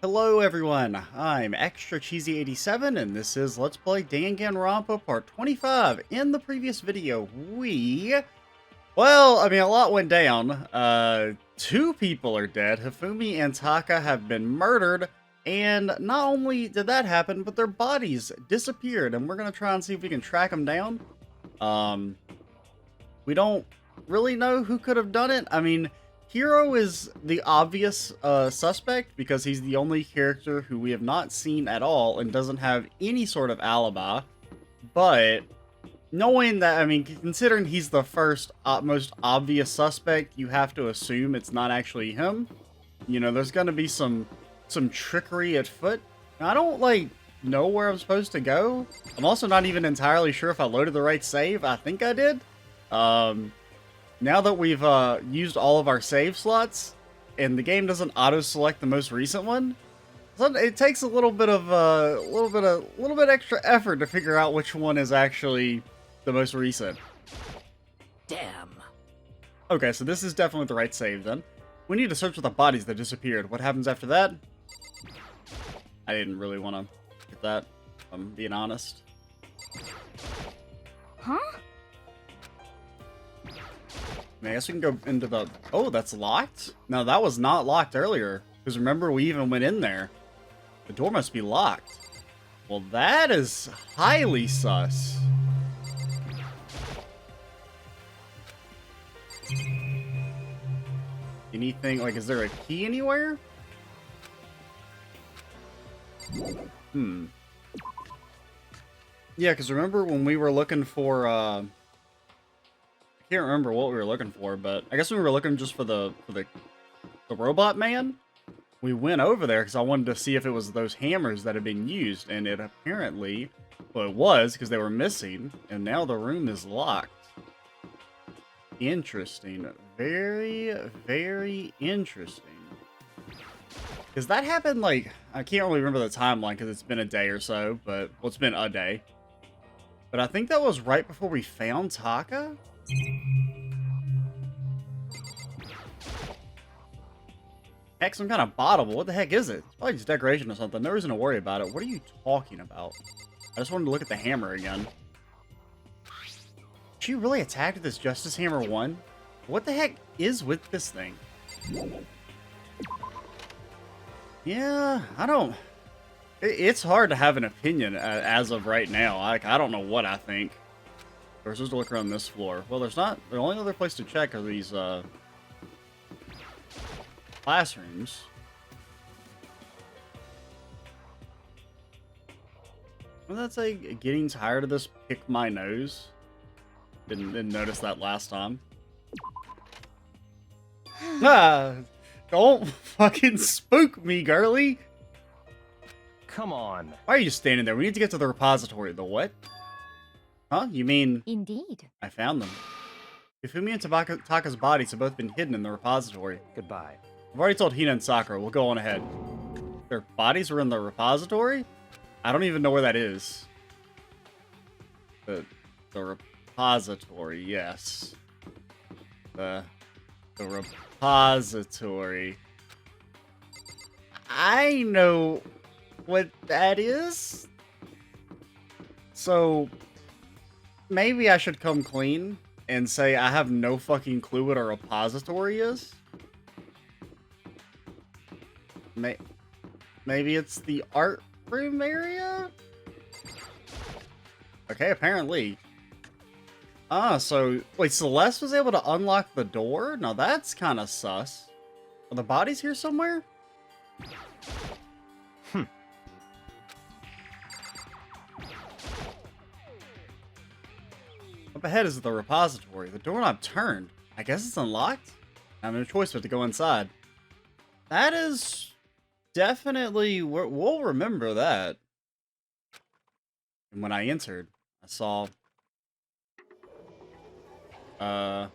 Hello everyone, I'm Extra Cheesy 87 and this is Let's Play Danganronpa Part 25. In the previous video, a lot went down. Two people are dead. Hifumi and Taka have been murdered, and not only did that happen, but their bodies disappeared, and we're gonna try and see if we can track them down. We don't really know who could have done it. I mean, Hero is the obvious suspect because he's the only character who we have not seen at all and doesn't have any sort of alibi. But knowing that, I mean, considering he's the first most obvious suspect, you have to assume it's not actually him. You know, there's gonna be some trickery at foot. I don't know where I'm supposed to go. I'm also not even entirely sure if I loaded the right save. I think I did. Now that we've used all of our save slots, and the game doesn't auto-select the most recent one, it takes a little bit extra effort to figure out which one is actually the most recent. Damn. Okay, so this is definitely the right save then. We need to search for the bodies that disappeared. What happens after that? I didn't really want to get that, if I'm being honest. Huh? I guess we can go into the... Oh, that's locked? No, that was not locked earlier. Because remember, we even went in there. The door must be locked. Well, that is highly sus. Anything, is there a key anywhere? Yeah, because remember when we were looking for, I can't remember what we were looking for, but I guess we were looking just for the robot man. We went over there because I wanted to see if it was those hammers that had been used, and it apparently, well, it was because they were missing, and now the room is locked. Interesting. Very, very interesting. Because that happened, I can't really remember the timeline because it's been a day or so, but, well, it's been a day. But I think that was right before we found Taka? Heck, some kind of bottle. What the heck is it? It's probably just decoration or something. No reason to worry about it. What are you talking about? I just wanted to look at the hammer again. She really attacked with this Justice Hammer 1? What the heck is with this thing? Yeah, I don't... It's hard to have an opinion as of right now. I don't know what I think. We're supposed to look around this floor. Well, there's not... The only other place to check are these, classrooms. Well, that's getting tired of this pick my nose. Didn't notice that last time. Don't fucking spook me, girly. Come on. Why are you just standing there? We need to get to the repository. The what? Huh? You mean... Indeed. I found them. Hifumi and Taka's bodies have both been hidden in the repository. Goodbye. I've already told Hina and Sakura. We'll go on ahead. Their bodies were in the repository? I don't even know where that is. The repository, yes. The repository. I know what that is. So, maybe I should come clean and say I have no fucking clue what a repository is. Maybe it's the art room area? Okay, apparently. So, wait, Celeste was able to unlock the door? Now that's kind of sus. Are the bodies here somewhere? Up ahead is the repository. The doorknob turned. I guess it's unlocked? I have no choice but to go inside. That is definitely... We'll remember that. And when I entered, I saw... Yeah,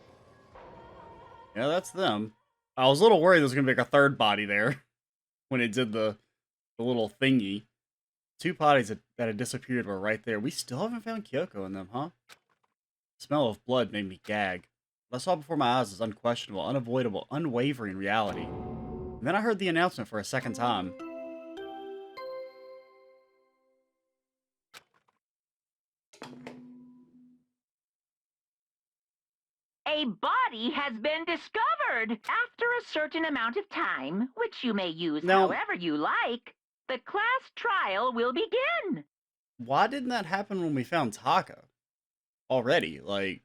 that's them. I was a little worried there was going to be a third body there when it did the little thingy. Two bodies that had disappeared were right there. We still haven't found Kyoko in them, huh? The smell of blood made me gag. What I saw before my eyes was unquestionable, unavoidable, unwavering reality. And then I heard the announcement for a second time. A body has been discovered. After a certain amount of time, which you may use Now- however you like, the class trial will begin. Why didn't that happen when we found Taka? Already, like...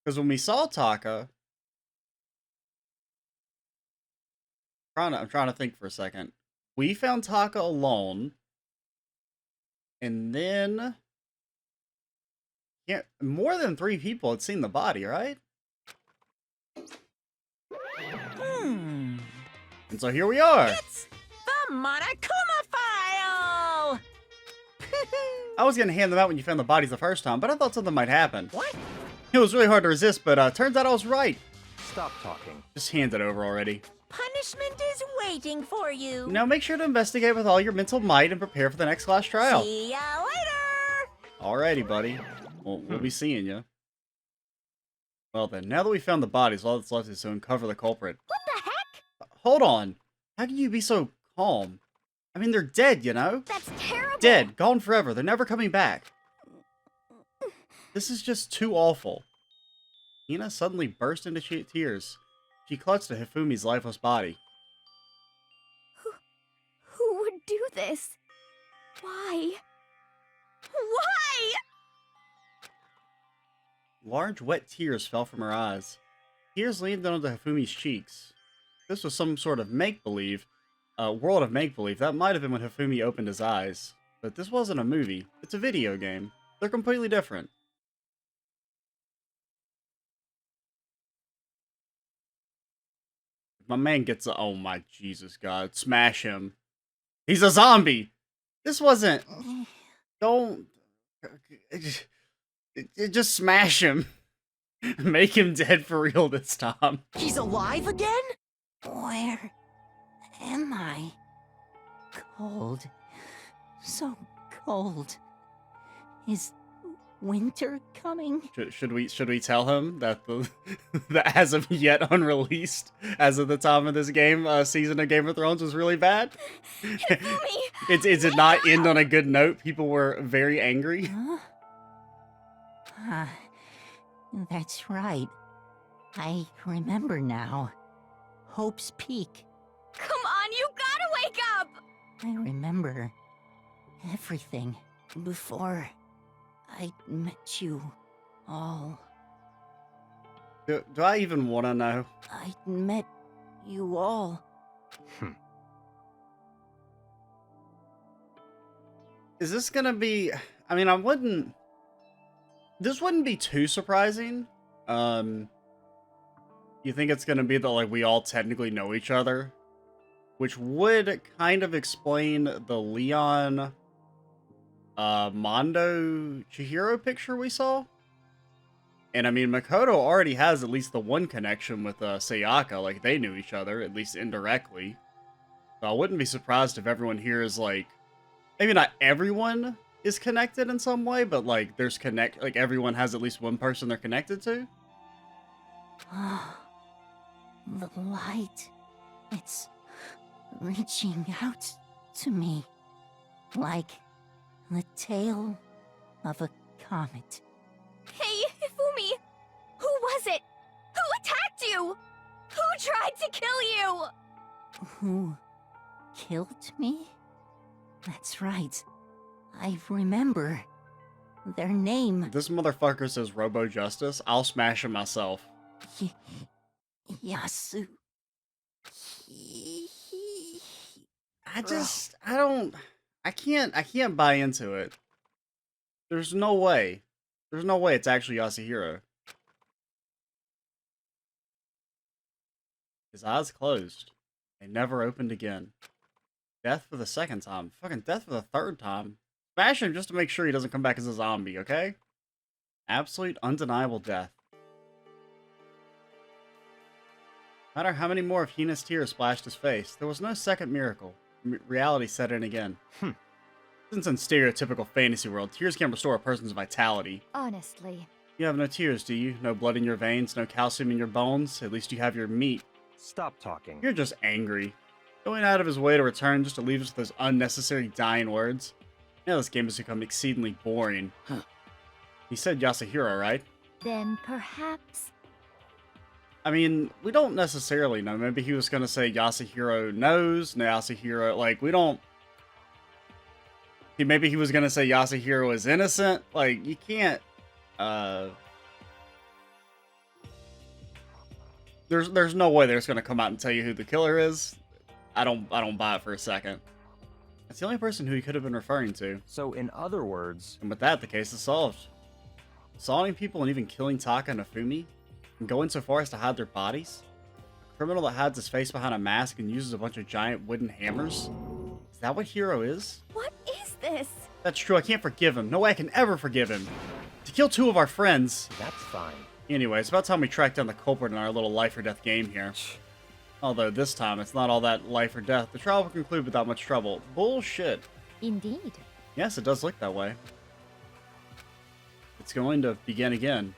Because when we saw Taka... I'm trying to think for a second. We found Taka alone. And then... Yeah, more than 3 people had seen the body, right? And so here we are. It's the Monokuma file! I was gonna hand them out when you found the bodies the first time, but I thought something might happen. What? It was really hard to resist, but turns out I was right. Stop talking. Just hand it over already. Punishment is waiting for you. Now make sure to investigate with all your mental might and prepare for the next class trial. See ya later! Alrighty, buddy. We'll be seeing you. Well then, now that we found the bodies, all that's left is to uncover the culprit. What the heck? Hold on. How can you be so calm? I mean, they're dead, you know? That's terrible! Dead. Gone forever. They're never coming back. This is just too awful. Hina suddenly burst into tears. She clutched at Hifumi's lifeless body. Who would do this? Why? Why? Large, wet tears fell from her eyes. Tears leaned onto Hifumi's cheeks. This was some sort of make-believe, world of make-believe. That might have been when Hifumi opened his eyes. But this wasn't a movie. It's a video game. They're completely different. My man gets a... Oh my Jesus God. Smash him. He's a zombie! This wasn't... Don't... Just smash him. Make him dead for real this time. He's alive again? Where am I? Cold. So cold. Is winter coming? Should we tell him that that as of yet unreleased, as of the time of this game, season of Game of Thrones was really bad? Hifumi! It did not end on a good note. People were very angry. Huh? That's right. I remember now. Hope's Peak. Come on, you gotta wake up! I remember everything before I met you all. Do I even want to know? I met you all. Is this gonna be... I mean, this wouldn't be too surprising. You think it's gonna be that, like, we all technically know each other? Which would kind of explain the Leon, Mondo, Chihiro picture we saw? And I mean, Makoto already has at least the one connection with Sayaka, like, they knew each other, at least indirectly. So I wouldn't be surprised if everyone here is, like, maybe not everyone is connected in some way, but, like, like, everyone has at least one person they're connected to? The light. It's reaching out to me. Like the tail of a comet. Hey, Hifumi! Who was it? Who attacked you? Who tried to kill you? Who killed me? That's right. I remember. Their name. If this motherfucker says Robo Justice, I'll smash him myself. Yasu. I can't buy into it. There's no way. There's no way it's actually Yasuhiro. His eyes closed. They never opened again. Death for the second time. Fucking death for the third time. Smash him just to make sure he doesn't come back as a zombie, okay? Absolute undeniable death. No matter how many more of Hina's tears splashed his face, there was no second miracle. Reality set in again. Since in stereotypical fantasy world, tears can restore a person's vitality. Honestly. You have no tears, do you? No blood in your veins, no calcium in your bones? At least you have your meat. Stop talking. You're just angry. Going out of his way to return just to leave us with those unnecessary dying words. Now this game has become exceedingly boring. He said Yasuhiro, right? Then perhaps... I mean, we don't necessarily know. Maybe he was going to say Yasuhiro knows. Yasuhiro, like, we don't... Maybe he was going to say Yasuhiro is innocent. Like, you can't... There's no way they're just going to come out and tell you who the killer is. I don't buy it for a second. That's the only person who he could have been referring to. So, in other words, And with that, the case is solved. Assaulting people and even killing Taka and Hifumi, and going so far as to hide their bodies? A criminal that hides his face behind a mask and uses a bunch of giant wooden hammers? Is that what Hiro is? What is this? That's true, I can't forgive him. No way I can ever forgive him. To kill two of our friends. that's fine. Anyway, it's about time we track down the culprit in our little life or death game here. Although this time, it's not all that life or death. The trial will conclude without much trouble. Bullshit. Indeed. Yes, it does look that way. It's going to begin again.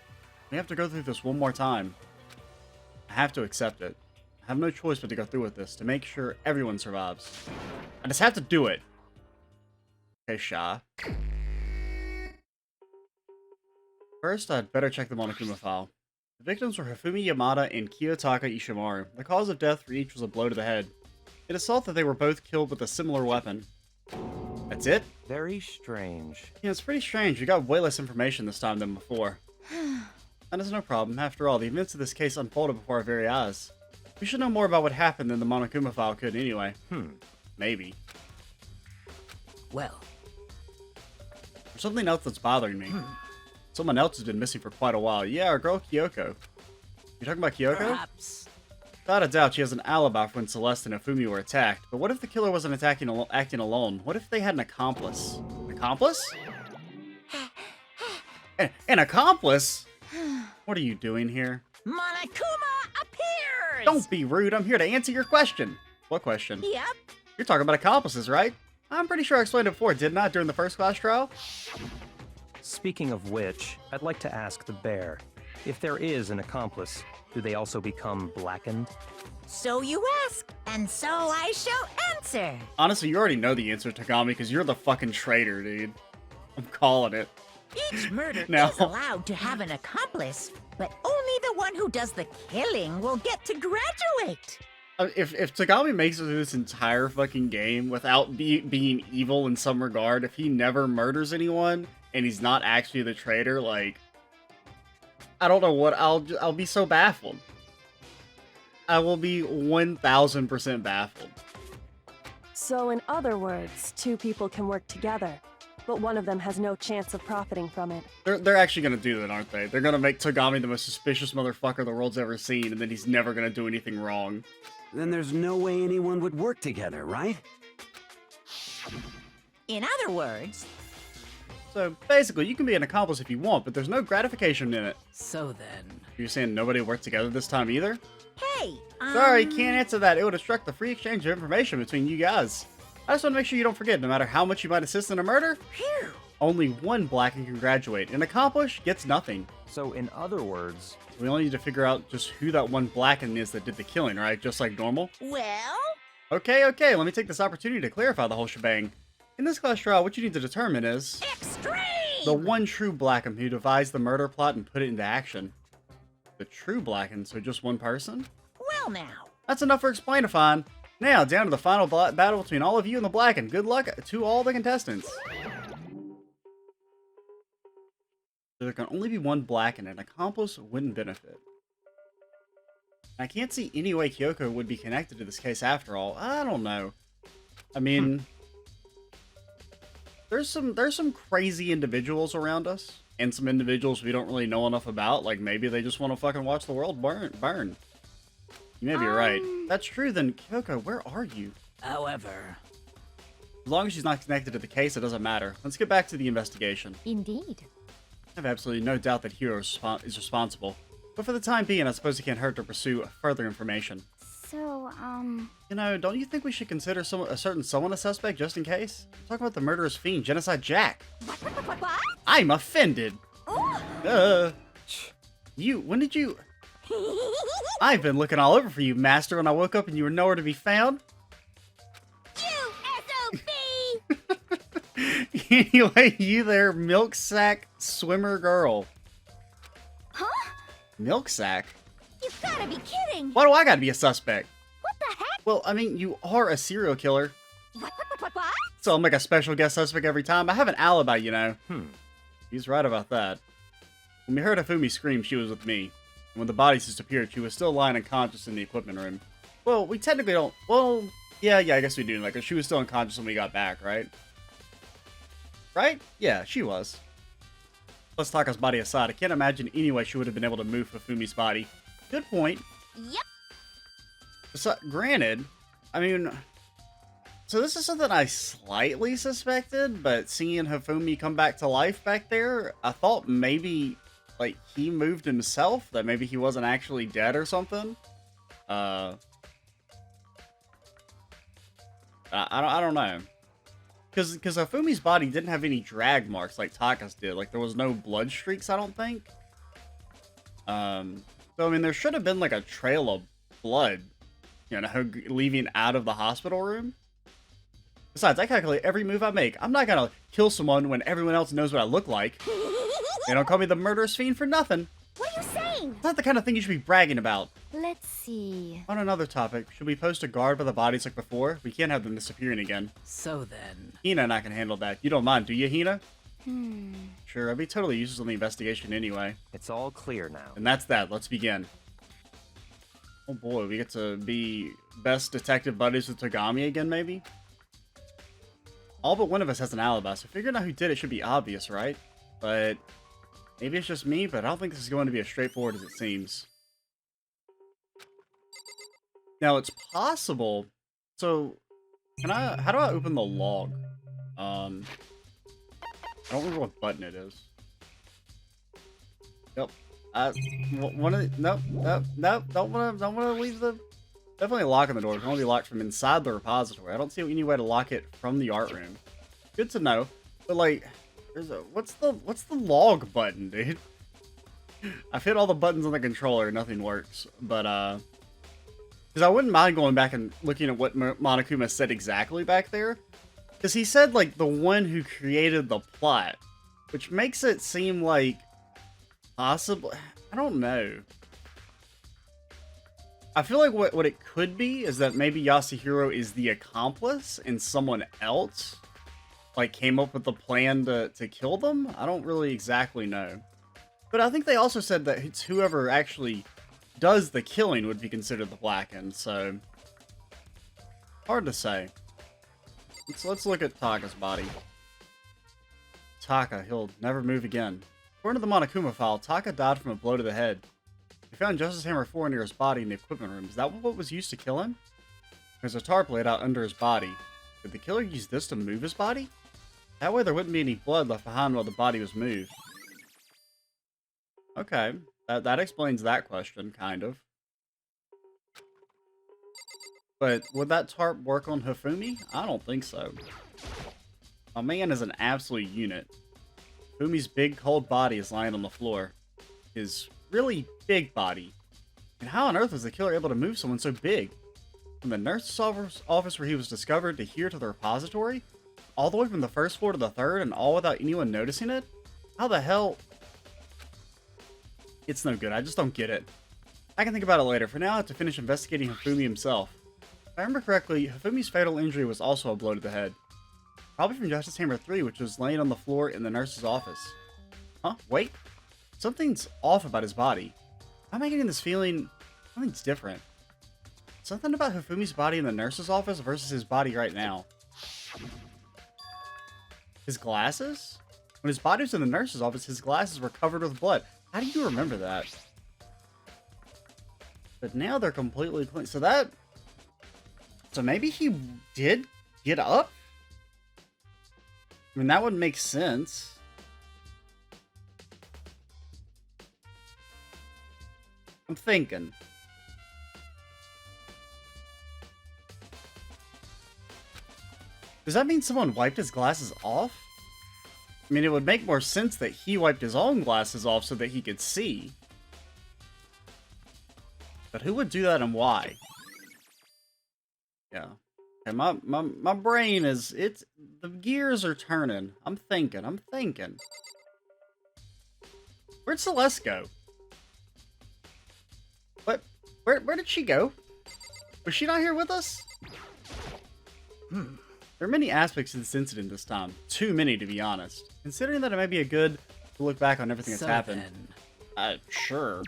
We have to go through this one more time. I have to accept it. I have no choice but to go through with this to make sure everyone survives. I just have to do it. Okay, Sha. First, I'd better check the Monokuma file. The victims were Hifumi Yamada and Kiyotaka Ishimaru. The cause of death for each was a blow to the head. It is thought that they were both killed with a similar weapon. That's it? Very strange. Yeah, it's pretty strange. We got way less information this time than before. That is no problem. After all, the events of this case unfolded before our very eyes. We should know more about what happened than the Monokuma file could anyway. Maybe. Well, There's something else that's bothering me. Someone else has been missing for quite a while. Yeah, our girl Kyoko. You talking about Kyoko? perhaps. Without a doubt, she has an alibi for when Celeste and Hifumi were attacked. But what if the killer wasn't acting alone? What if they had an accomplice? An accomplice? An accomplice? What are you doing here? Monokuma appears! Don't be rude. I'm here to answer your question. What question? Yep. You're talking about accomplices, right? I'm pretty sure I explained it before, didn't I, during the first class trial? Speaking of which, I'd like to ask the bear, if there is an accomplice, do they also become blackened? So you ask, and so I shall answer. Honestly, you already know the answer, Tagami, because you're the fucking traitor, dude. I'm calling it. Each murder Now- is allowed to have an accomplice, but only the one who does the killing will get to graduate. If Tagami makes it through this entire fucking game without being evil in some regard, if he never murders anyone and he's not actually the traitor, like, I don't know what, I'll be so baffled. I will be 1000% baffled. So in other words, two people can work together, but one of them has no chance of profiting from it. They're actually gonna do that, aren't they? They're gonna make Tagami the most suspicious motherfucker the world's ever seen, and then he's never gonna do anything wrong. Then there's no way anyone would work together, right? In other words, So basically, you can be an accomplice if you want, but there's no gratification in it. so then... You're saying nobody worked together this time either? Hey, Sorry, can't answer that. It would obstruct the free exchange of information between you guys. I just want to make sure you don't forget, no matter how much you might assist in a murder, Phew. only one Blacken can graduate. An accomplice gets nothing. So, in other words, We only need to figure out just who that one Blacken is that did the killing, right? Just like normal? Well, Okay, let me take this opportunity to clarify the whole shebang. In this class trial, what you need to determine is extreme! the one true Blackham who devised the murder plot and put it into action. The true Blacken, so just one person? Well now, That's enough for explainifying. Now, down to the final battle between all of you and the Blacken. Good luck to all the contestants. There can only be one Blacken, and an accomplice wouldn't benefit. I can't see any way Kyoko would be connected to this case after all. I don't know. I mean, there's some crazy individuals around us, and some individuals we don't really know enough about. Like, maybe they just want to fucking watch the world burn. You may be right. That's true, then Kyoko, where are you? however... As long as she's not connected to the case, it doesn't matter. Let's get back to the investigation. Indeed. I have absolutely no doubt that Hiro is responsible. But for the time being, I suppose it can't hurt to pursue further information. So, You know, don't you think we should consider a certain someone a suspect just in case? Talk about the murderous fiend, Genocide Jack. What? I'm offended. When did you... I've been looking all over for you, Master, when I woke up and you were nowhere to be found. You SOB! Anyway, you there, milk sack swimmer girl. Milk sack? You've gotta be kidding! Why do I gotta be a suspect? What the heck? Well, I mean, you are a serial killer. What? So I'm like a special guest suspect every time. I have an alibi, you know. Hmm. He's right about that. When we heard Hifumi scream, she was with me. And when the bodies disappeared, she was still lying unconscious in the equipment room. Well, we technically don't... Well, yeah, I guess we do. Like, she was still unconscious when we got back, right? Right? Yeah, she was. Let's Taka's body aside. I can't imagine any way she would have been able to move Hifumi's body. Good point. Yep. So, granted, I mean... So this is something I slightly suspected, but seeing Hifumi come back to life back there, I thought maybe, like, he moved himself, that maybe he wasn't actually dead or something. I don't know. Because Hifumi's body didn't have any drag marks like Taka's did. Like, there was no blood streaks, I don't think. So, I mean, there should have been, like, a trail of blood, you know, leaving out of the hospital room. Besides, I calculate every move I make. I'm not gonna kill someone when everyone else knows what I look like. They don't call me the murderous fiend for nothing. What are you saying? It's not the kind of thing you should be bragging about. Let's see. On another topic, should we post a guard by the bodies like before? We can't have them disappearing again. So then... Hina and I can handle that. You don't mind, do you, Hina? Hmm. Sure, I'd be totally useless on the investigation anyway. It's all clear now. And that's that. Let's begin. Oh boy, we get to be best detective buddies with Togami again, maybe? All but one of us has an alibi, so figuring out who did it should be obvious, right? But maybe it's just me, but I don't think this is going to be as straightforward as it seems. Now, it's possible... So, how do I open the log? I don't remember what button it is. Yep. Don't want to leave the... Definitely locking the door. It can only be locked from inside the repository. I don't see any way to lock it from the art room. Good to know. But like, what's the log button, dude? I've hit all the buttons on the controller, nothing works. But because I wouldn't mind going back and looking at what Monokuma said exactly back there, because he said like the one who created the plot, which makes it seem like possibly, I don't know. I feel like what it could be is that maybe Yasuhiro is the accomplice and someone else, like, came up with the plan to kill them? I don't really exactly know. But I think they also said that it's whoever actually does the killing would be considered the Blackened, so... Hard to say. Let's look at Taka's body. Taka, he'll never move again. According to the Monokuma file, Taka died from a blow to the head. We found Justice Hammer 4 near his body in the equipment room. Is that what was used to kill him? There's a tarp laid out under his body. Did the killer use this to move his body? That way there wouldn't be any blood left behind while the body was moved. Okay, that explains that question, kind of. But would that tarp work on Hifumi? I don't think so. My man is an absolute unit. Hifumi's big, cold body is lying on the floor. His really big body. And how on earth was the killer able to move someone so big? From the nurse's office where he was discovered to here to the repository? All the way from the first floor to the third and all without anyone noticing it? How the hell? It's no good. I just don't get it. I can think about it later. For now, I have to finish investigating Hifumi himself. If I remember correctly, Hifumi's fatal injury was also a blow to the head. Probably from Justice Hammer 3, which was laying on the floor in the nurse's office. Huh? Wait. Something's off about his body. Why am I getting this feeling something's different? Something about Hifumi's body in the nurse's office versus his body right now. His glasses? When his body was in the nurse's office, his glasses were covered with blood. How do you remember that? But now they're completely clean. So maybe he did get up? I mean, that would make sense. I'm thinking. Does that mean someone wiped his glasses off? I mean, it would make more sense that he wiped his own glasses off so that he could see. But who would do that and why? Yeah. Okay, my brain is, the gears are turning. I'm thinking. Where'd Celeste go? Where did she go? Was she not here with us? There are many aspects to this incident this time. Too many, to be honest. Considering that it might be a good to look back on everything that's happened. Sure.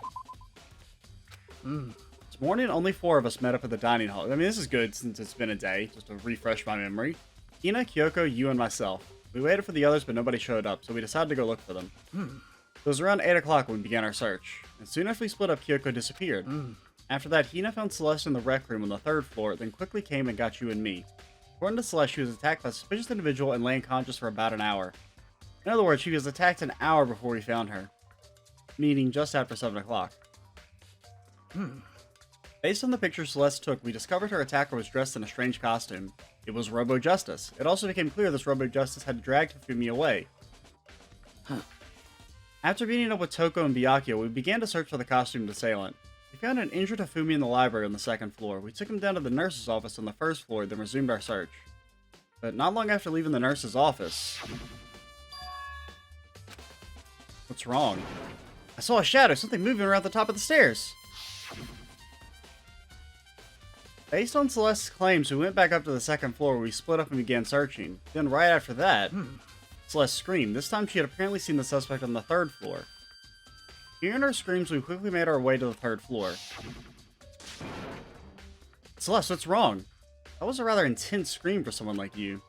This morning, only 4 of us met up at the dining hall. I mean, this is good since it's been a day, just to refresh my memory. Hina, Kyoko, you, and myself. We waited for the others, but nobody showed up, so we decided to go look for them. It was around 8 o'clock when we began our search, and soon after we split up, Kyoko disappeared. After that, Hina found Celeste in the rec room on the 3rd floor, then quickly came and got you and me. According to Celeste, she was attacked by a suspicious individual and lay unconscious for about an hour. In other words, she was attacked an hour before we found her, meaning just after 7 o'clock. Based on the picture Celeste took, we discovered her attacker was dressed in a strange costume. It was Robo Justice. It also became clear this Robo Justice had dragged Hifumi away. After meeting up with Toko and Byakuya, we began to search for the costumed assailant. We found an injured Hifumi in the library on the 2nd floor. We took him down to the nurse's office on the 1st floor, then resumed our search. But not long after leaving the nurse's office... What's wrong? I saw a shadow, something moving around the top of the stairs. Based on Celeste's claims, we went back up to the 2nd floor where we split up and began searching. Then right after that, Celeste screamed. This time she had apparently seen the suspect on the 3rd floor. Hearing her screams, we quickly made our way to the 3rd floor. Celeste, what's wrong? That was a rather intense scream for someone like you.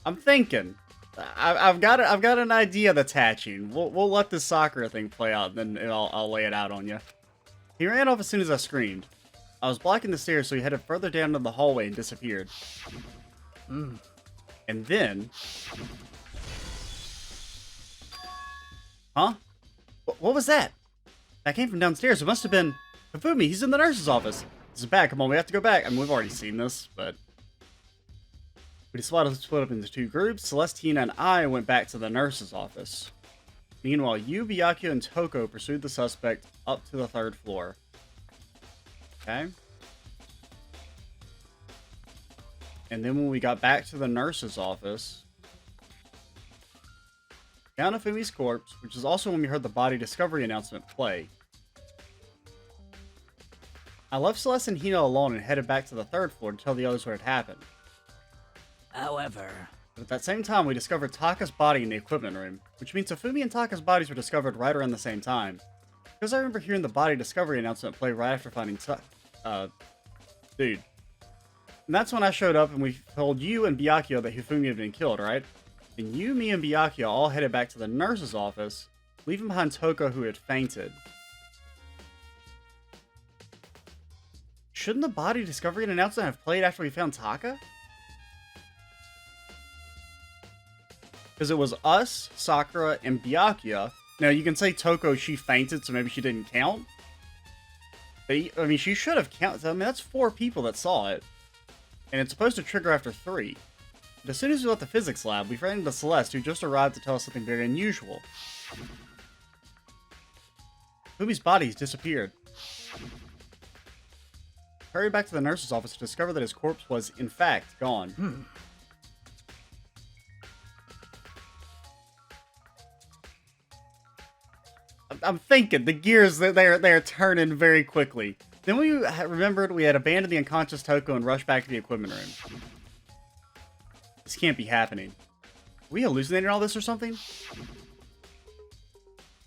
I'm thinking. I've got an idea that's hatching. We'll let this Sakura thing play out, then I'll lay it out on you. He ran off as soon as I screamed. I was blocking the stairs, so he headed further down into the hallway and disappeared. And then... Huh? What was that? That came from downstairs. It must have been... Hifumi, he's in the nurse's office. This is bad. Come on, we have to go back. I mean, we've already seen this, but... We decided to split up into 2 groups. Celestina and I went back to the nurse's office. Meanwhile, you, Byakuya, and Toko pursued the suspect up to the 3rd floor. Okay. And then when we got back to the nurse's office, found Hifumi's corpse, which is also when we heard the body discovery announcement play. I left Celeste and Hina alone and headed back to the 3rd floor to tell the others what had happened. However... But at that same time, we discovered Taka's body in the equipment room, which means Hifumi and Taka's bodies were discovered right around the same time. Because I remember hearing the body discovery announcement play right after finding dude. And that's when I showed up and we told you and Byakuya that Hifumi had been killed, right? And you, me, and Byakuya all headed back to the nurse's office, leaving behind Toko, who had fainted. Shouldn't the body discovery announcement have played after we found Taka? Because it was us, Sakura, and Byakuya. Now, you can say Toko, she fainted, so maybe she didn't count. But, I mean, she should have counted. I mean, that's 4 people that saw it. And it's supposed to trigger after 3. But as soon as we left the physics lab, we ran into Celeste, who just arrived to tell us something very unusual. Fumi's body has disappeared. Hurried back to the nurse's office to discover that his corpse was, in fact, gone. I'm thinking the gears they're turning very quickly. Then we remembered we had abandoned the unconscious Toko and rushed back to the equipment room. This can't be happening. Are we hallucinating all this or something?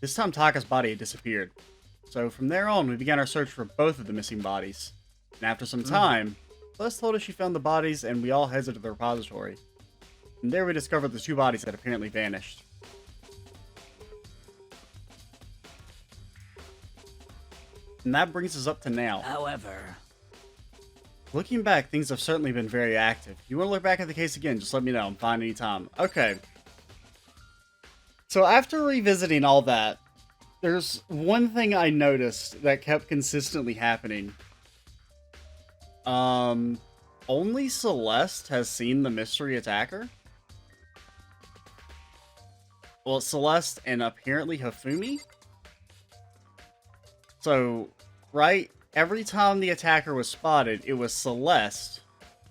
This time Taka's body had disappeared. So from there on, we began our search for both of the missing bodies. And after some time, Les told us she found the bodies and we all headed to the repository. And there we discovered the 2 bodies had apparently vanished. And that brings us up to now. However... Looking back, things have certainly been very active. If you want to look back at the case again, just let me know. I'm fine anytime. Okay. So after revisiting all that, there's one thing I noticed that kept consistently happening. Only Celeste has seen the mystery attacker. Well, Celeste and apparently Hifumi. So, right, every time the attacker was spotted, it was Celeste,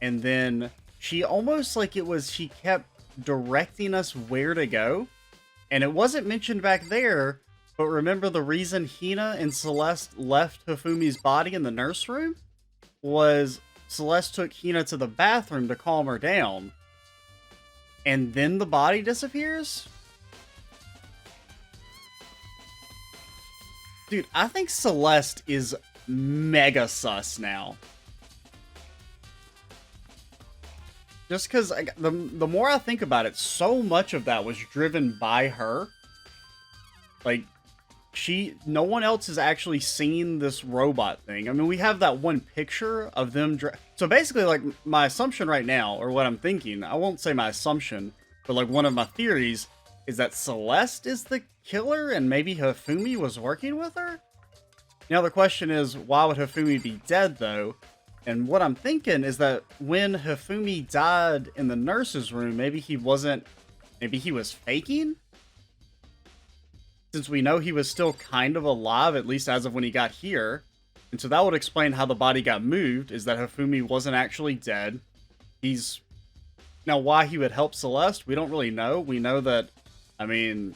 and then she almost like she kept directing us where to go, and it wasn't mentioned back there, But remember, the reason Hina and Celeste left Hifumi's body in the nurse room was Celeste took Hina to the bathroom to calm her down. And then the body disappears? Dude, I think Celeste is mega sus now. Just because the more I think about it, so much of that was driven by her. Like, no one else has actually seen this robot thing. I mean, we have that one picture of them. So basically, like, my assumption right now, or what I'm thinking, I won't say my assumption, but like one of my theories is that Celeste is the killer and maybe Hifumi was working with her? Now the question is, why would Hifumi be dead though? And what I'm thinking is that when Hifumi died in the nurse's room, maybe he was faking? Since we know he was still kind of alive, at least as of when he got here. And so that would explain how the body got moved, is that Hifumi wasn't actually dead. Now why he would help Celeste, we don't really know. We know that, I mean,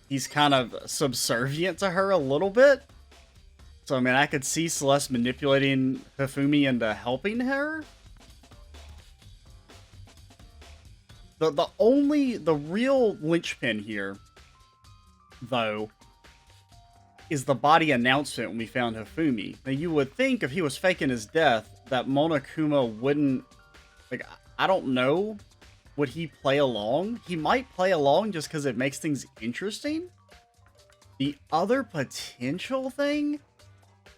he's kind of subservient to her a little bit. So, I mean, I could see Celeste manipulating Hifumi into helping her. The real linchpin here, though, is the body announcement when we found Hifumi. Now, you would think if he was faking his death, that Monokuma wouldn't, like, I don't know, would he play along? He might play along just because it makes things interesting. The other potential thing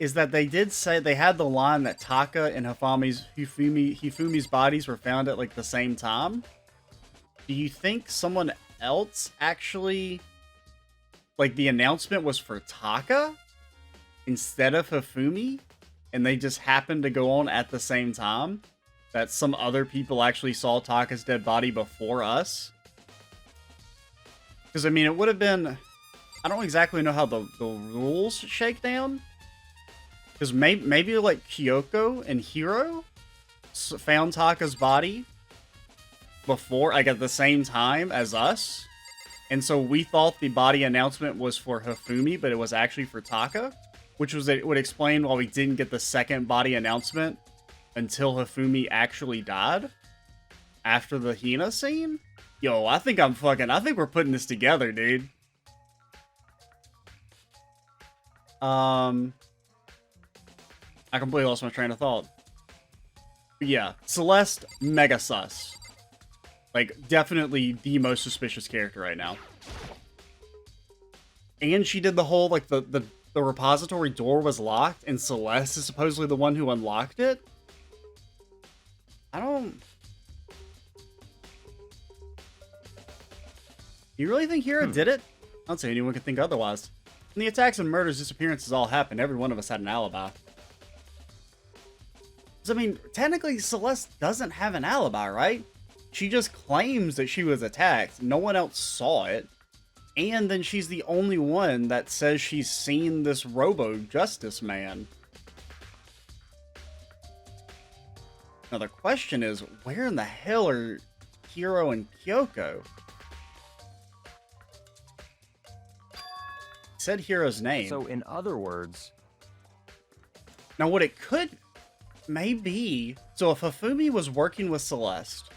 is that they did say, they had the line that Taka and Hifumi's bodies were found at, like, the same time. Do you think someone else actually, like, the announcement was for Taka instead of Hifumi, and they just happened to go on at the same time? That some other people actually saw Taka's dead body before us? Because, I mean, it would have been, I don't exactly know how the rules shake down. Because maybe like Kyoko and Hiro found Taka's body before, like at the same time as us. And so we thought the body announcement was for Hifumi, but it was actually for Taka. Which would explain why we didn't get the second body announcement until Hifumi actually died. After the Hina scene. Yo, I think we're putting this together, dude. I completely lost my train of thought. But yeah, Celeste, mega sus. Like, definitely the most suspicious character right now. And she did the whole, like, the repository door was locked, and Celeste is supposedly the one who unlocked it? You really think Hira did it? I don't see anyone could think otherwise. When the attacks and murders, disappearances all happened, every one of us had an alibi. I mean, technically, Celeste doesn't have an alibi, right? She just claims that she was attacked. No one else saw it. And then she's the only one that says she's seen this Robo-Justice man. Now, the question is, where in the hell are Hiro and Kyoko? Said Hiro's name. So, in other words... Now, what it could... Maybe. So if Hifumi was working with Celeste.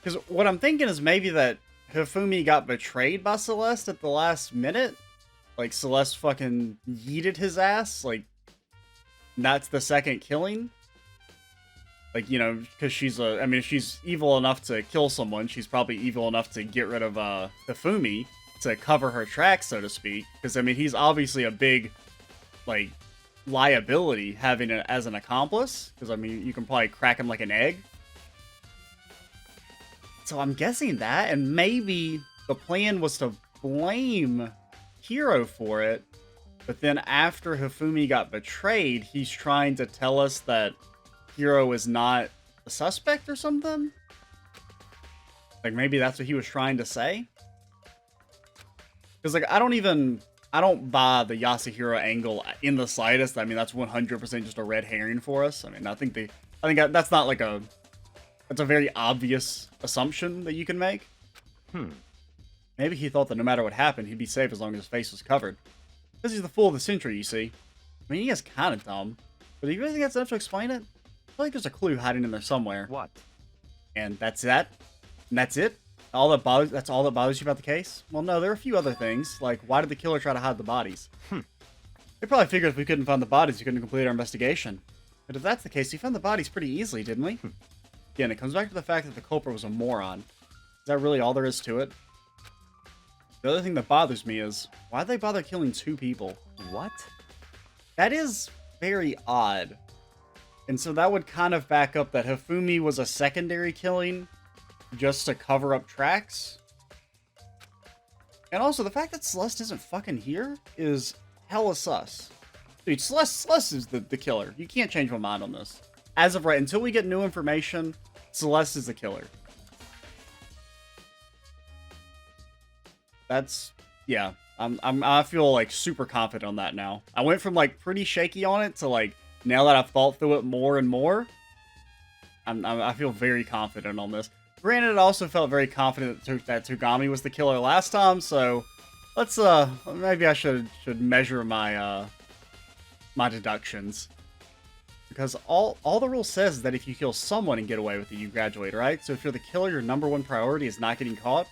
Because what I'm thinking is maybe that Hifumi got betrayed by Celeste at the last minute. Like Celeste fucking yeeted his ass. Like, that's the second killing. Like, you know, because she's if she's evil enough to kill someone, she's probably evil enough to get rid of Hifumi to cover her tracks, so to speak. Because, I mean, he's obviously a big, like, liability having it as an accomplice, because I mean you can probably crack him like an egg. So I'm guessing that, and maybe the plan was to blame Hiro for it, but then after Hifumi got betrayed, he's trying to tell us that Hiro is not a suspect or something? Like maybe that's what he was trying to say? Because like I don't buy the Yasuhiro angle in the slightest. I mean, that's 100% just a red herring for us. I mean, I think that's not like that's a very obvious assumption that you can make. Maybe he thought that no matter what happened, he'd be safe as long as his face was covered. Because he's the fool of the century, you see. I mean, he is kind of dumb. But do you really think that's enough to explain it? I feel like there's a clue hiding in there somewhere. What? And that's that? And that's it? That's all that bothers you about the case? Well, no, there are a few other things, like why did the killer try to hide the bodies? They probably figured if we couldn't find the bodies, we couldn't complete our investigation. But if that's the case, we found the bodies pretty easily, didn't we? Again, it comes back to the fact that the culprit was a moron. Is that really all there is to it? The other thing that bothers me is, why'd they bother killing 2 people? What? That is very odd. And so that would kind of back up that Hifumi was a secondary killing just to cover up tracks. And also, the fact that Celeste isn't fucking here is hella sus. Dude, Celeste is the killer. You can't change my mind on this. As of right, until we get new information, Celeste is the killer. That's, yeah. I feel like super confident on that now. I went from like pretty shaky on it to like, now that I've thought through it more and more, I feel very confident on this. Granted, I also felt very confident that Togami was the killer last time, so let's maybe I should measure my my deductions. Because all the rule says is that if you kill someone and get away with it, you graduate, right? So if you're the killer, your number 1 priority is not getting caught.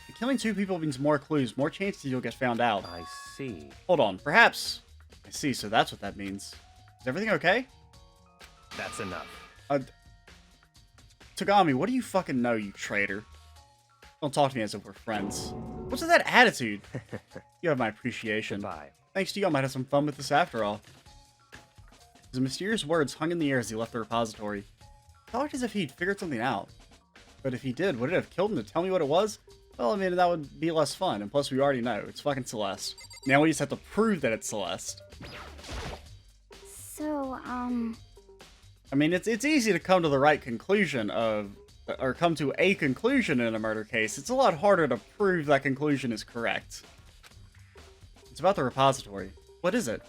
But killing 2 people means more clues, more chances you'll get found out. I see. Hold on, perhaps. I see, so that's what that means. Is everything okay? That's enough. Togami, what do you fucking know, you traitor? Don't talk to me as if we're friends. What's with that attitude? You have my appreciation. Bye. Thanks to you, I might have some fun with this after all. His mysterious words hung in the air as he left the repository. It talked as if he'd figured something out. But if he did, would it have killed him to tell me what it was? Well, I mean, that would be less fun, and plus we already know. It's fucking Celeste. Now we just have to prove that it's Celeste. So, I mean, it's easy to come to the right conclusion or come to a conclusion in a murder case. It's a lot harder to prove that conclusion is correct. It's about the repository. What is it?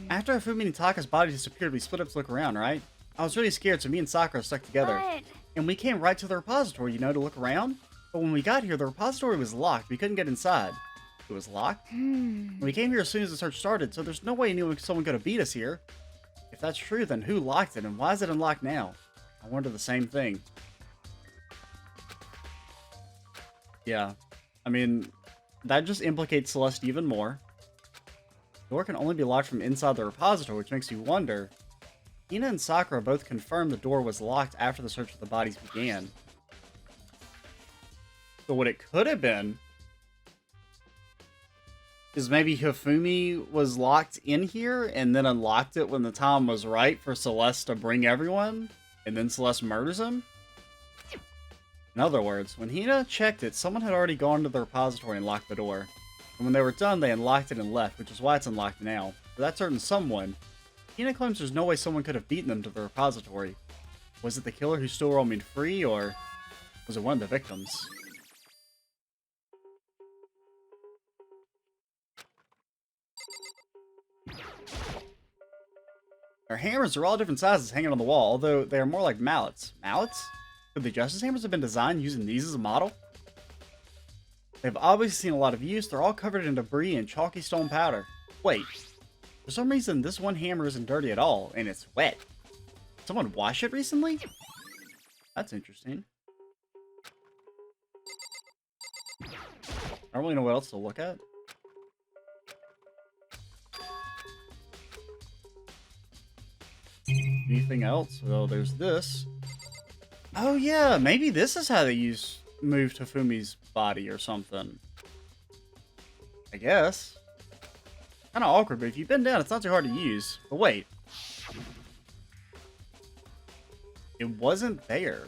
After Hifumi and Taka's body disappeared, we split up to look around, right? I was really scared, so me and Sakura stuck together. But... And we came right to the repository, you know, to look around. But when we got here, the repository was locked. We couldn't get inside. It was locked? We came here as soon as the search started, so there's no way someone could have beat us here. If that's true, then who locked it, and why is it unlocked now? I wonder the same thing. Yeah. I mean, that just implicates Celeste even more. The door can only be locked from inside the repository, which makes you wonder. Hina and Sakura both confirmed the door was locked after the search for the bodies began. So what it could have been is maybe Hifumi was locked in here and then unlocked it when the time was right for Celeste to bring everyone, and then Celeste murders him? In other words, when Hina checked it, someone had already gone to the repository and locked the door. And when they were done, they unlocked it and left, which is why it's unlocked now. For that certain someone, Hina claims there's no way someone could have beaten them to the repository. Was it the killer who stole roaming free, or was it one of the victims? Our hammers are all different sizes hanging on the wall, although they are more like mallets. Mallets? Could the justice hammers have been designed using these as a model? They've obviously seen a lot of use. They're all covered in debris and chalky stone powder. Wait, for some reason this one hammer isn't dirty at all, and it's wet. Did someone wash it recently? That's interesting. I don't really know what else to look at. Anything else? Well, there's this. Oh yeah, maybe this is how they moved Hifumi's body or something. I guess. Kind of awkward, but if you bend down, it's not too hard to use. But wait. It wasn't there.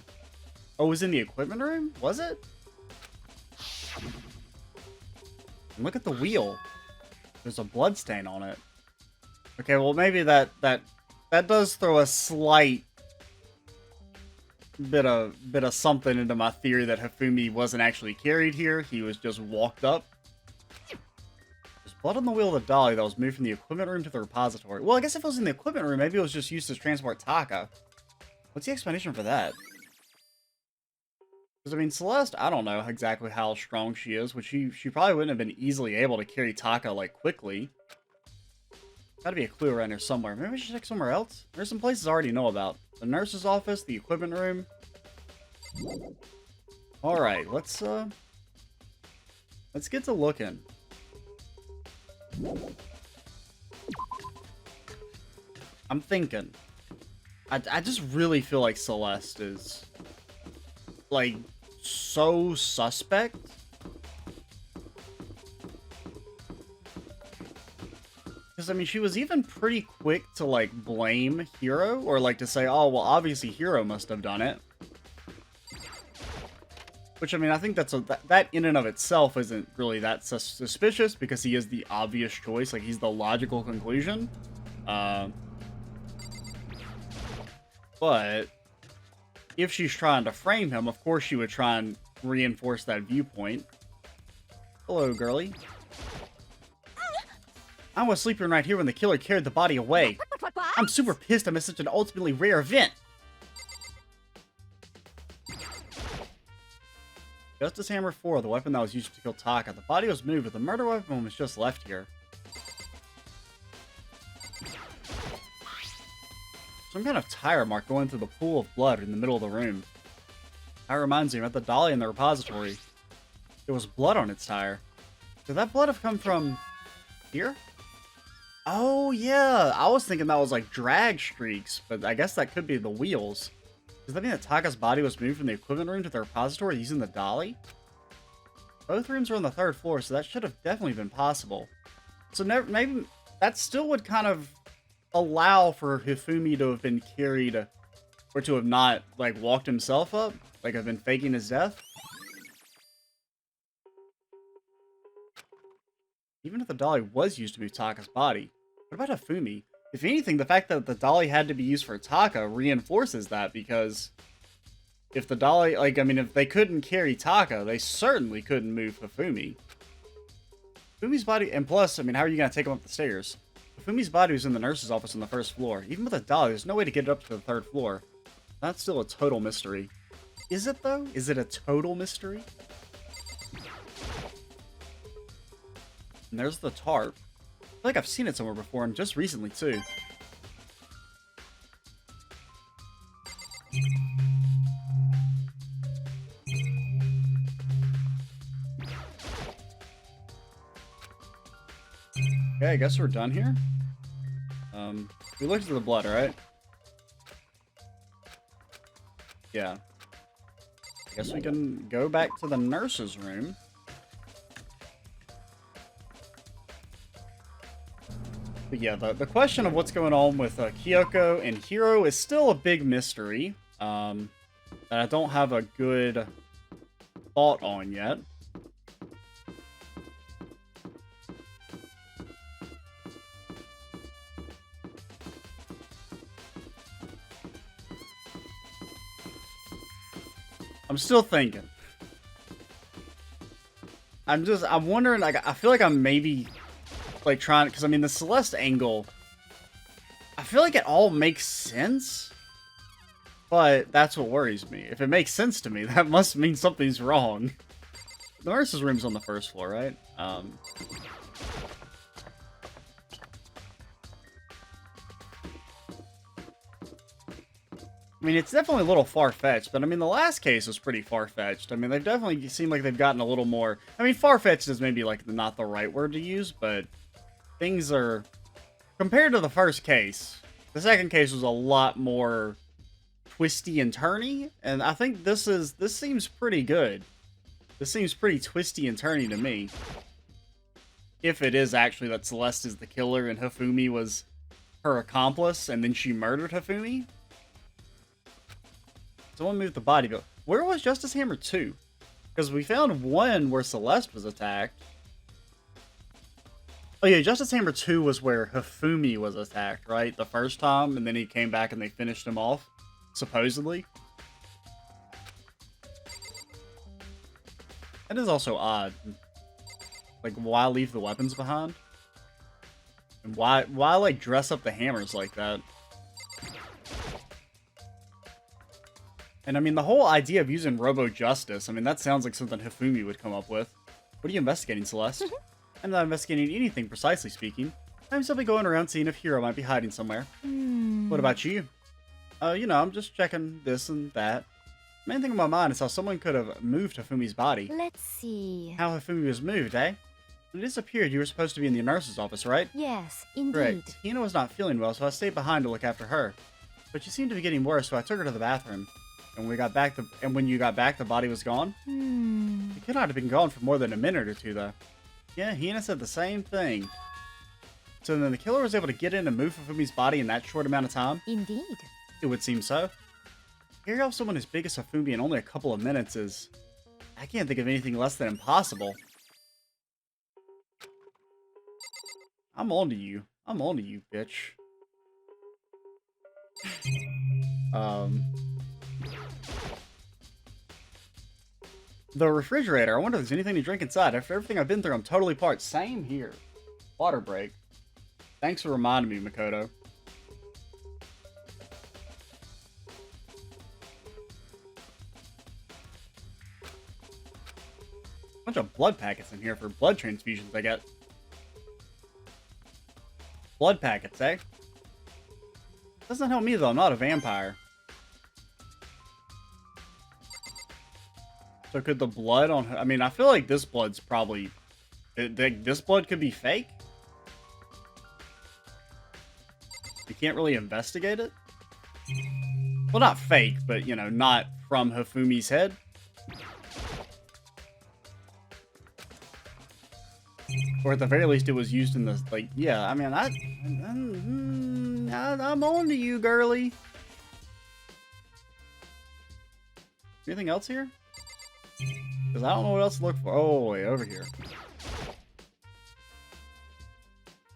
Oh, it was in the equipment room? Was it? And look at the wheel. There's a blood stain on it. Okay, well maybe that does throw a slight bit of something into my theory that Hifumi wasn't actually carried here. He was just walked up. There's blood on the wheel of the dolly that was moved from the equipment room to the repository. Well, I guess if it was in the equipment room, maybe it was just used to transport Taka. What's the explanation for that? Because, I mean, Celeste, I don't know exactly how strong she is, which she probably wouldn't have been easily able to carry Taka, like, quickly. Gotta be a clue around here somewhere. Maybe we should check somewhere else? There's some places I already know about. The nurse's office, the equipment room. Alright, let's get to looking. I'm thinking. I just really feel like Celeste is, like, so suspect. Because, I mean, she was even pretty quick to, like, blame Hiro, or, like, to say, oh, well, obviously Hiro must have done it. Which, I mean, I think that in and of itself isn't really that suspicious, because he is the obvious choice, like, he's the logical conclusion. But if she's trying to frame him, of course she would try and reinforce that viewpoint. Hello, girly. I was sleeping right here when the killer carried the body away. I'm super pissed I missed such an ultimately rare event. Justice Hammer 4, the weapon that was used to kill Taka. The body was moved, but the murder weapon was just left here. Some kind of tire mark going through the pool of blood in the middle of the room. That reminds me, I'm at the dolly in the repository. There was blood on its tire. Did that blood have come from here? Oh, yeah. I was thinking that was like drag streaks, but I guess that could be the wheels. Does that mean that Taka's body was moved from the equipment room to the repository using the dolly? Both rooms are on the 3rd floor, so that should have definitely been possible. So maybe that still would kind of allow for Hifumi to have been carried, or to have not, like, walked himself up, like, have been faking his death. Even if the dolly was used to move Taka's body, what about Hifumi? If anything, the fact that the dolly had to be used for Taka reinforces that, because if the dolly, like, I mean, if they couldn't carry Taka, they certainly couldn't move Hifumi. Hifumi's body, and plus, I mean, how are you going to take him up the stairs? Hifumi's body was in the nurse's office on the 1st floor. Even with a dolly, there's no way to get it up to the 3rd floor. That's still a total mystery. Is it, though? Is it a total mystery? And there's the tarp. I feel like I've seen it somewhere before, and just recently, too. Okay, I guess we're done here. We looked at the blood, right? Yeah. I guess we can go back to the nurse's room. But yeah, the question of what's going on with Kyoko and Hiro is still a big mystery. That I don't have a good thought on yet. I'm still thinking. I'm wondering, like, I feel like I'm maybe, like, trying, because, I mean, the Celeste angle, I feel like it all makes sense, but that's what worries me. If it makes sense to me, that must mean something's wrong. The nurse's room's on the 1st floor, right? I mean, it's definitely a little far-fetched, but I mean, the last case was pretty far-fetched. I mean, they've definitely seemed like they've gotten a little more... I mean, far-fetched is maybe, like, not the right word to use, but things are... Compared to the first case, the second case was a lot more twisty and turny, and I think this seems pretty good. This seems pretty twisty and turny to me. If it is actually that Celeste is the killer and Hifumi was her accomplice, and then she murdered Hifumi. Someone moved the body, but where was Justice Hammer 2? Because we found one where Celeste was attacked. Oh yeah, Justice Hammer 2 was where Hifumi was attacked, right? The first time, and then he came back and they finished him off, supposedly. That is also odd. Like, why leave the weapons behind? And why like, dress up the hammers like that? And I mean, the whole idea of using robo-justice, I mean, that sounds like something Hifumi would come up with. What are you investigating, Celeste? I'm not investigating anything, precisely speaking. I'm simply going around seeing if Hiro might be hiding somewhere. What about you? You know, I'm just checking this and that. The main thing on my mind is how someone could have moved Hifumi's body. Let's see. How Hifumi was moved, eh? When it disappeared, you were supposed to be in the nurse's office, right? Yes, indeed. Correct. Hina was not feeling well, so I stayed behind to look after her. But she seemed to be getting worse, so I took her to the bathroom. And when you got back, the body was gone. It could not have been gone for more than a minute or two, though. Yeah, Hina said the same thing. So then the killer was able to get in and move Hifumi's body in that short amount of time? Indeed. It would seem so. Carry off someone as big as Hifumi in only a couple of minutes is... I can't think of anything less than impossible. I'm on to you. I'm on to you, bitch. The refrigerator. I wonder if there's anything to drink inside. After everything I've been through, I'm totally parched. Same here. Water break. Thanks for reminding me, Makoto. Bunch of blood packets in here for blood transfusions, I get. Blood packets, eh? Doesn't help me, though. I'm not a vampire. So could the blood on her... I mean, I feel like this blood's probably... This blood could be fake? You can't really investigate it? Well, not fake, but, you know, not from Hifumi's head. Or at the very least, it was used in the... Like, yeah, I mean, I'm on to you, girly. Anything else here? Because I don't know what else to look for. Oh, wait, over here.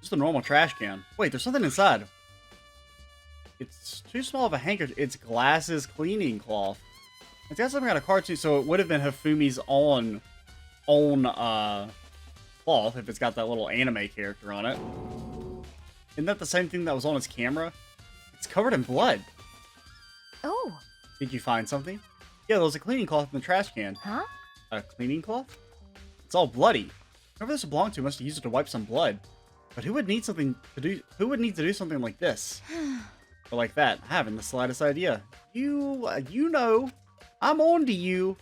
Just a normal trash can. Wait, there's something inside. It's too small of a handkerchief. It's glasses cleaning cloth. It's got some kind of cartoon, so it would have been Hifumi's own cloth if it's got that little anime character on it. Isn't that the same thing that was on his camera? It's covered in blood. Oh. Did you find something? Yeah, there was a cleaning cloth in the trash can. Huh? A cleaning cloth? It's all bloody. Whoever this belonged to must have used it to wipe some blood. But who would need something to do? Who would need to do something like this? Or like that? I haven't the slightest idea. You know, I'm on to you.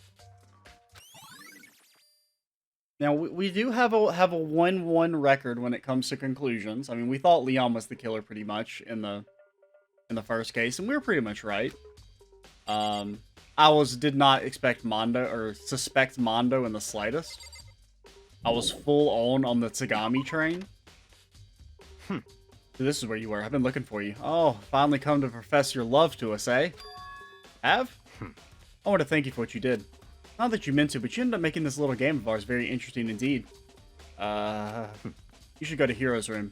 Now we do have a 1-1 record when it comes to conclusions. I mean, we thought Leon was the killer pretty much in the first case, and we were pretty much right. Did not expect Mondo or suspect Mondo in the slightest. I was full on the Tsugami train. So this is where you were. I've been looking for you. Oh, finally come to profess your love to us, eh? Have? I want to thank you for what you did. Not that you meant to, but you ended up making this little game of ours very interesting indeed. You should go to Hiro's room.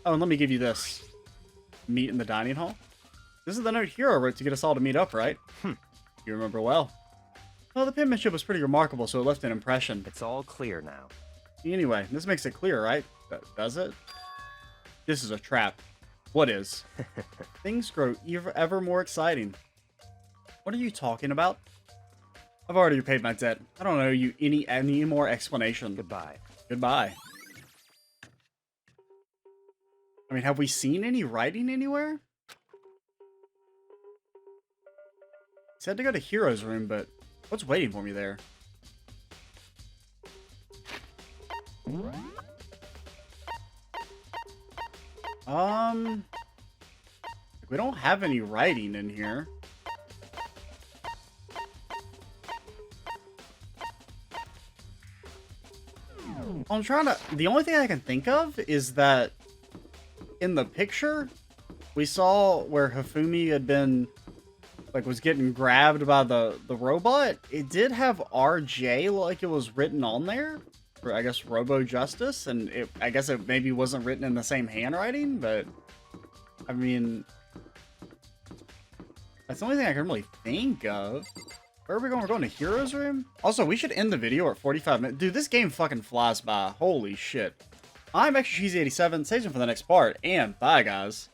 Oh, and let me give you this. Meet in the dining hall? This is the note Hiro wrote to get us all to meet up, right? You remember well. Well, the penmanship was pretty remarkable, so it left an impression. It's all clear now. Anyway, this makes it clear, right? Does it? This is a trap. What is? Things grow ever more exciting. What are you talking about? I've already repaid my debt. I don't owe you any more explanation. Goodbye. Goodbye. I mean, have we seen any writing anywhere? He said to go to Hiro's room, but what's waiting for me there? We don't have any writing in here. I'm trying to... The only thing I can think of is that in the picture, we saw where Hifumi had been, like, was getting grabbed by the robot. It did have RJ, like it was written on there. Or I guess Robo Justice, and I guess it maybe wasn't written in the same handwriting, but I mean, that's the only thing I can really think of. Where are we going? We're going to Hiro's room? Also, we should end the video at 45 minutes. Dude, this game fucking flies by. Holy shit. I'm Extra Cheesy 87. Stay tuned for the next part, and bye, guys.